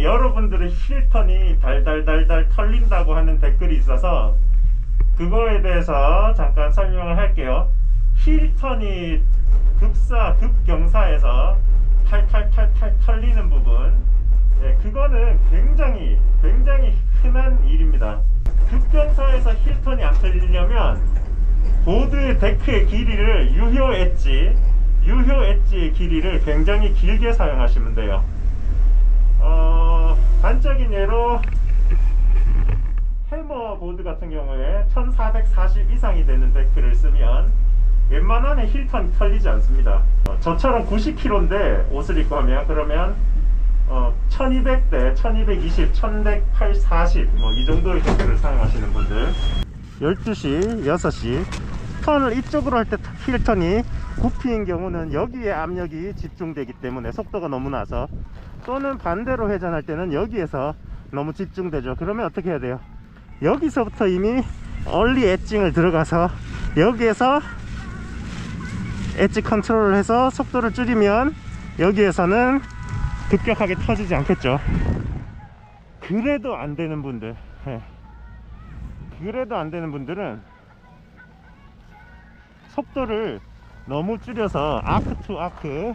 여러분들의 힐턴이 달달달달 털린다고 하는 댓글이 있어서 그거에 대해서 잠깐 설명을 할게요. 힐턴이 급경사에서 탈탈탈탈 털리는 부분, 그거는 굉장히 흔한 일입니다. 급경사에서 힐턴이 안 털리려면 보드 데크의 길이를 유효 엣지의 길이를 굉장히 길게 사용하시면 돼요. 단적인 예로 해머 보드 같은 경우에 1440 이상이 되는 데크를 쓰면 웬만하면 힐턴이 털리지 않습니다. 저처럼 90kg인데 옷을 입고 하면 그러면 1200대 1220 1140 뭐 이 정도의 데크를 사용하시는 분들, 12시 6시 턴을 이쪽으로 할 때 힐턴이 굽히는 경우는 여기에 압력이 집중되기 때문에 속도가 너무 나서, 또는 반대로 회전할 때는 여기에서 너무 집중되죠. 그러면 어떻게 해야 돼요? 여기서부터 이미 얼리 엣징을 들어가서 여기에서 엣지 컨트롤을 해서 속도를 줄이면 여기에서는 급격하게 터지지 않겠죠. 그래도 안 되는 분들, 그래도 안 되는 분들은 속도를 너무 줄여서 아크 투 아크,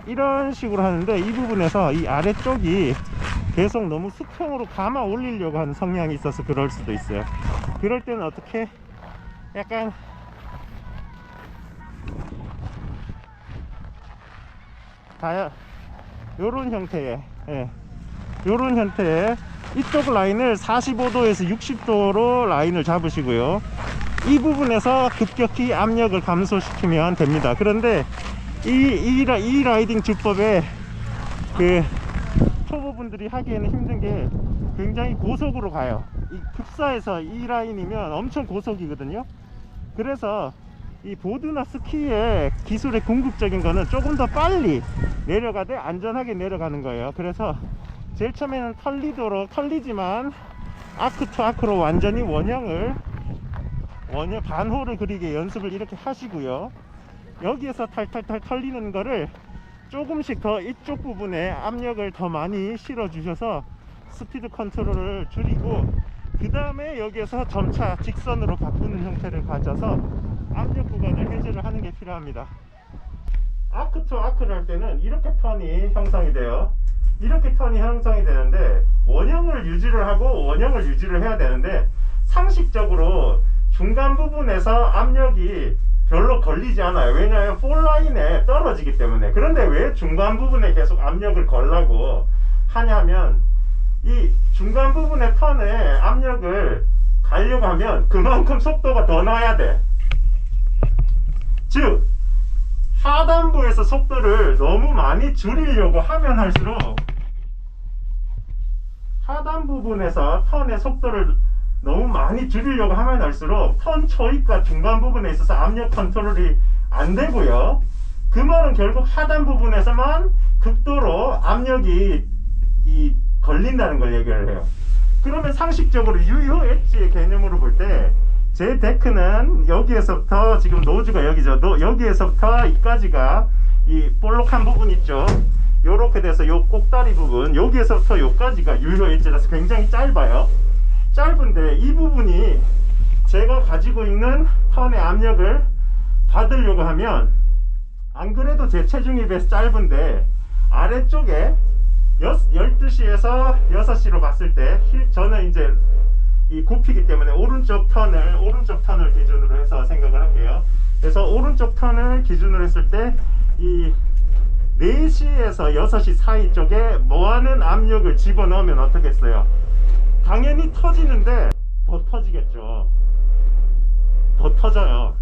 이런 식으로 하는데, 이 부분에서 이 아래쪽이 계속 너무 수평으로 감아 올리려고 하는 성향이 있어서 그럴 수도 있어요. 그럴 때는 어떻게, 약간 요런 형태의, 요런 형태의 이쪽 라인을 45도에서 60도로 라인을 잡으시고요. 이 부분에서 급격히 압력을 감소시키면 됩니다. 그런데 이 라이딩 주법에 그 초보분들이 하기에는 힘든 게 굉장히 고속으로 가요. 이 급사에서 이 라인이면 엄청 고속이거든요. 그래서 이 보드나 스키의 기술의 궁극적인 거는 조금 더 빨리 내려가되 안전하게 내려가는 거예요. 그래서 제일 처음에는 털리지만 아크 투 아크로 완전히 반호를 그리게 연습을 이렇게 하시고요. 여기에서 탈탈탈 털리는 거를 조금씩 더 이쪽 부분에 압력을 더 많이 실어 주셔서 스피드 컨트롤을 줄이고, 그 다음에 여기에서 점차 직선으로 바꾸는 형태를 가져서 압력 구간을 해제를 하는 게 필요합니다. 아크 투 아크를 할 때는 이렇게 턴이 형성이 돼요. 이렇게 턴이 형성이 되는데 원형을 유지를 해야 되는데, 상식적으로 중간 부분에서 압력이 별로 걸리지 않아요. 왜냐하면 폴라인에 떨어지기 때문에. 그런데 왜 중간 부분에 계속 압력을 걸라고 하냐면, 이 중간 부분의 턴에 압력을 가려고 하면 그만큼 속도가 더 나야 돼. 즉 하단부에서 속도를 너무 많이 줄이려고 하면 할수록, 하단 부분에서 턴의 속도를 너무 많이 줄이려고 하면 할수록 턴 초입과 중간 부분에 있어서 압력 컨트롤이 안 되고요. 그 말은 결국 하단 부분에서만 극도로 압력이 걸린다는 걸 얘기를 해요. 그러면 상식적으로 유효 엣지의 개념으로 볼 때 제 데크는 여기에서부터, 지금 노즈가 여기죠. 여기에서부터 이까지가 이 볼록한 부분 있죠. 요렇게 돼서 요 꼭다리 부분, 여기에서부터 요까지가 유효 엣지라서 굉장히 짧아요. 짧은데 이 부분이 제가 가지고 있는 턴의 압력을 받으려고 하면, 안 그래도 제 체중에 비해서 짧은데 아래쪽에 12시에서 6시로 봤을 때 저는 이제 이 굽히기 때문에 오른쪽 턴을 기준으로 해서 생각을 할게요. 그래서 오른쪽 턴을 기준으로 했을 때 이 4시에서 6시 사이 쪽에 뭐하는 압력을 집어넣으면 어떻겠어요? 당연히 터지는데 더 터지겠죠. 더 터져요.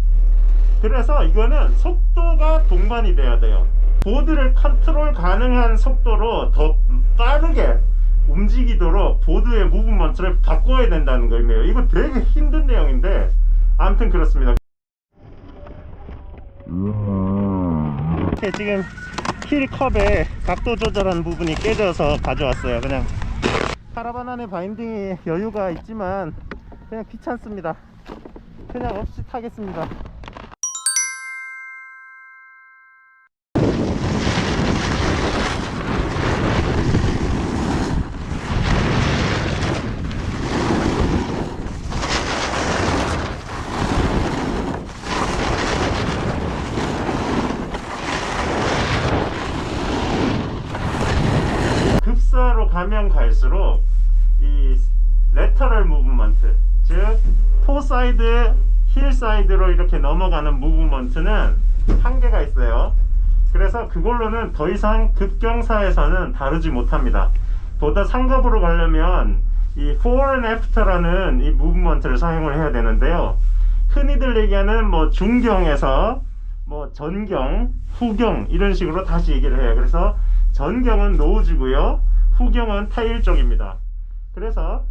그래서 이거는 속도가 동반이 돼야 돼요. 보드를 컨트롤 가능한 속도로 더 빠르게 움직이도록 보드의 무브먼트를 바꿔야 된다는 거예요. 이거 되게 힘든 내용인데 아무튼 그렇습니다. 지금 힐 컵에 각도 조절하는 부분이 깨져서 가져왔어요. 그냥 카라반 안에 바인딩이 여유가 있지만 그냥 귀찮습니다. 그냥 없이 타겠습니다. 위로 가면 갈수록 이 레터럴 무브먼트, 즉 토사이드, 힐사이드로 이렇게 넘어가는 무브먼트는 한계가 있어요. 그래서 그걸로는 더 이상 급경사에서는 다루지 못합니다. 보다 상급으로 가려면 이 fore and after라는 이 무브먼트를 사용을 해야 되는데요. 흔히들 얘기하는 뭐 중경에서 뭐 전경, 후경 이런 식으로 다시 얘기를 해요. 그래서 전경은 노즈고요, 후경은 테일 쪽입니다. 그래서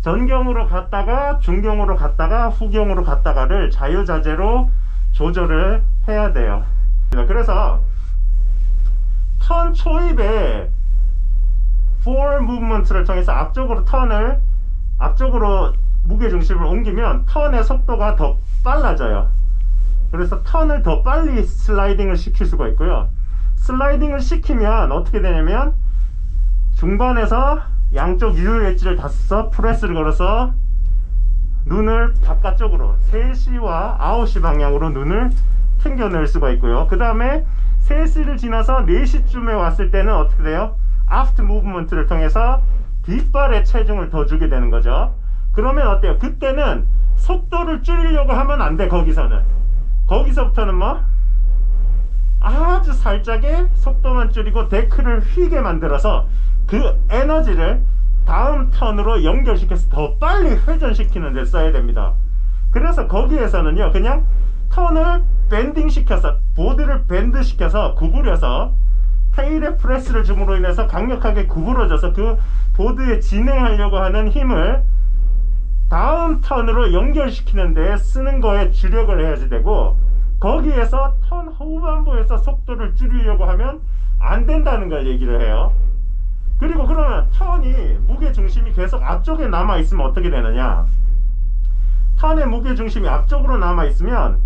전경으로 갔다가 중경으로 갔다가 후경으로 갔다가를 자유자재로 조절을 해야 돼요. 그래서 턴 초입에 forward movement를 통해서 앞쪽으로 무게중심을 옮기면 턴의 속도가 더 빨라져요. 그래서 턴을 더 빨리 슬라이딩을 시킬 수가 있고요. 슬라이딩을 시키면 어떻게 되냐면 중반에서 양쪽 유효 엣지를 다 써서 프레스를 걸어서 눈을 바깥쪽으로 3시와 9시 방향으로 눈을 튕겨낼 수가 있고요. 그 다음에 3시를 지나서 4시쯤에 왔을 때는 어떻게 돼요? 아프트 무브먼트를 통해서 뒷발에 체중을 더 주게 되는 거죠. 그러면 어때요? 그때는 속도를 줄이려고 하면 안 돼. 거기서부터는 뭐 아주 살짝의 속도만 줄이고 데크를 휘게 만들어서 그 에너지를 다음 턴으로 연결시켜서 더 빨리 회전시키는 데 써야 됩니다. 그래서 거기에서는요, 그냥 턴을 밴딩 시켜서, 보드를 밴드 시켜서 구부려서 테일에 프레스를 줌으로 인해서 강력하게 구부러져서 그 보드에 진행하려고 하는 힘을 다음 턴으로 연결시키는 데 쓰는 거에 주력을 해야지 되고, 거기에서 턴 후반부에서 속도를 줄이려고 하면 안 된다는 걸 얘기를 해요. 그리고 그러면 턴이 무게중심이 계속 앞쪽에 남아있으면 어떻게 되느냐, 턴의 무게중심이 앞쪽으로 남아있으면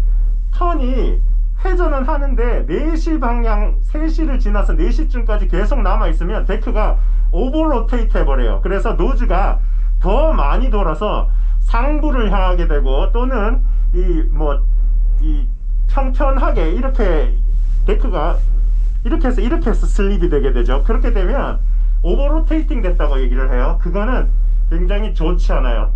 턴이 회전은 하는데 4시 방향, 3시를 지나서 4시쯤까지 계속 남아있으면 데크가 오버로테이트 해버려요. 그래서 노즈가 더 많이 돌아서 상부를 향하게 되고, 또는 이 평평하게 이렇게 데크가 이렇게 해서 슬립이 되게 되죠. 그렇게 되면 오버로테이팅 됐다고 얘기를 해요. 그거는 굉장히 좋지 않아요.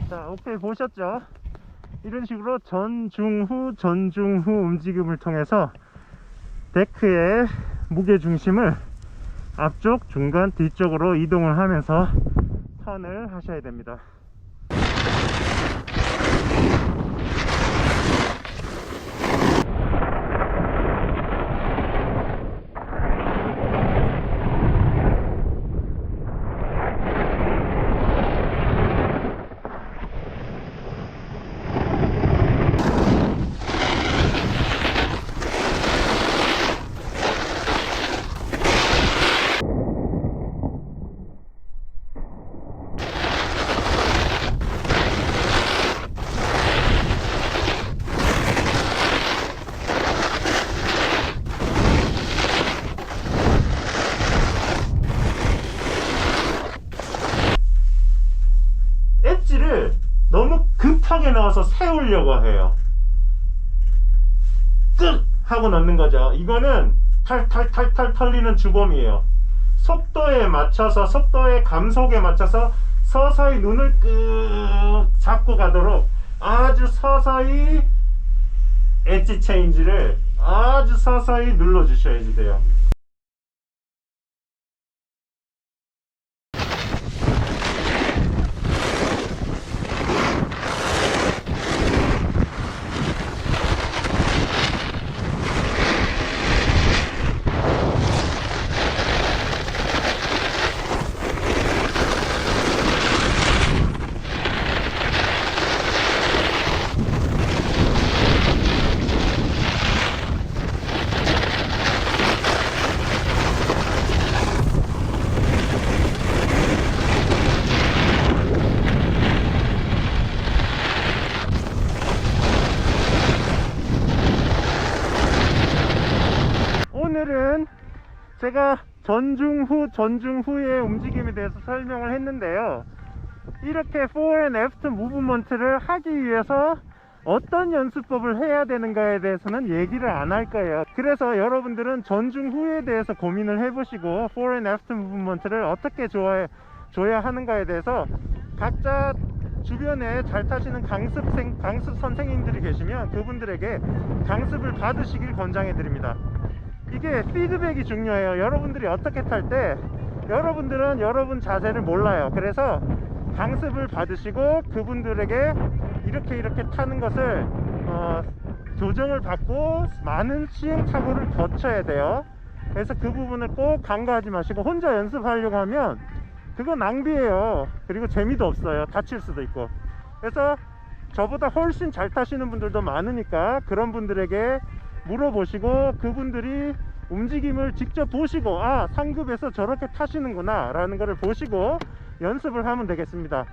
자, 오케이, 보셨죠? 이런 식으로 전중후 움직임을 통해서 데크의 무게중심을 앞쪽, 중간, 뒤쪽으로 이동을 하면서 턴을 하셔야 됩니다. 엣지를 너무 급하게 넣어서 세우려고 해요. 끄! 하고 넣는 거죠. 이거는 탈탈탈탈 털리는 주범이에요. 속도에 맞춰서, 속도의 감속에 맞춰서 서서히 눈을 끄 잡고 가도록 아주 서서히 엣지 체인지를 아주 서서히 눌러 주셔야지 돼요. 제가 전중 후의 움직임에 대해서 설명을 했는데요. 이렇게 fore and aft 무브먼트를 하기 위해서 어떤 연습법을 해야 되는가에 대해서는 얘기를 안 할 거예요. 그래서 여러분들은 전중 후에 대해서 고민을 해보시고 fore and aft 무브먼트를 어떻게 줘야 하는가에 대해서 각자 주변에 잘 타시는 강습 선생님들이 계시면 그분들에게 강습을 받으시길 권장해 드립니다. 이게 피드백이 중요해요. 여러분들이 어떻게 탈 때 여러분들은 여러분 자세를 몰라요. 그래서 강습을 받으시고 그분들에게 이렇게 타는 것을 조정을 받고 많은 시행착오를 거쳐야 돼요. 그래서 그 부분을 꼭 간과하지 마시고 혼자 연습하려고 하면 그거 낭비예요. 그리고 재미도 없어요. 다칠 수도 있고. 그래서 저보다 훨씬 잘 타시는 분들도 많으니까 그런 분들에게 물어보시고 그분들이 움직임을 직접 보시고 아 상급에서 저렇게 타시는구나 라는 것을 보시고 연습을 하면 되겠습니다.